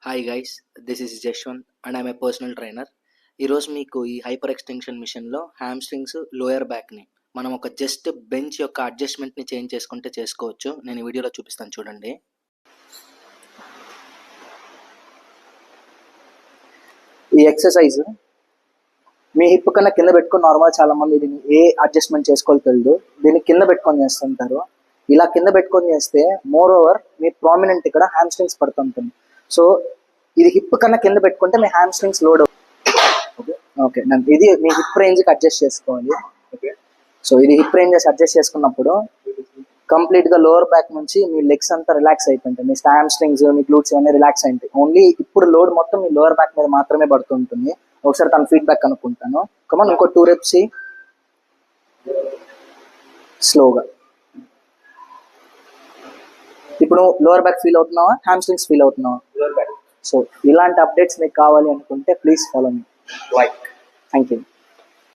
Hi guys, this is Jashwanth and I'm a personal trainer. ఈరోజు మీకు ఈ హైపర్ ఎక్స్టెన్షన్ మిషన్లో హ్యామ్స్ట్రింగ్స్, లోయర్ బ్యాక్ని మనం ఒక జస్ట్ బెంచ్ యొక్క అడ్జస్ట్మెంట్ని చేంజ్ చేసుకుంటే చేసుకోవచ్చు. నేను ఈ వీడియోలో చూపిస్తాను చూడండి. ఈ ఎక్సర్సైజ్ మీ హిప్ కన్నా కింద పెట్టుకొని నార్మల్ చాలా మంది దీన్ని ఏ అడ్జస్ట్మెంట్ చేసుకోవాలి తెలియదు, దీన్ని కింద పెట్టుకొని చేస్తుంటారు. ఇలా కింద పెట్టుకొని చేస్తే మోర్ ఓవర్ మీ ప్రామినెంట్ ఇక్కడ హ్యామ్స్ట్రింగ్స్ పడుతుంటుంది. సో ఇది హిప్ కన్నా కింద పెట్టుకుంటే మీ హ్యామ్స్ట్రింగ్స్ లోడ్ ఓకే ఓకే ఇది మీ హిప్ రేంజ్కి అడ్జస్ట్ చేసుకోవాలి. ఓకే, సో ఇది హిప్ రేంజెస్ అడ్జస్ట్ చేసుకున్నప్పుడు కంప్లీట్గా లోవర్ బ్యాక్ నుంచి మీ లెగ్స్ అంతా రిలాక్స్ అయిపోయింటాయి. మీ హ్యామ్స్ట్రింగ్స్, మీ గ్లూట్స్ ఇవన్నీ రిలాక్స్ అయింటాయి. ఓన్లీ ఇప్పుడు లోడ్ మొత్తం మీ లోవర్ బ్యాక్ మీద మాత్రమే పడుతుంటుంది. ఒకసారి తన ఫీడ్బ్యాక్ కనుక్కుంటాను. కమన్, ఇంకో 2 reps స్లోగా. ఇప్పుడు లోవర్ బ్యాక్ ఫీల్ అవుతున్నావా, హ్యామ్స్ట్రింగ్స్ ఫీల్ అవుతున్నావా? సో ఇలాంటి అప్డేట్స్ మీకు కావాలి అనుకుంటే please follow me. Thank you.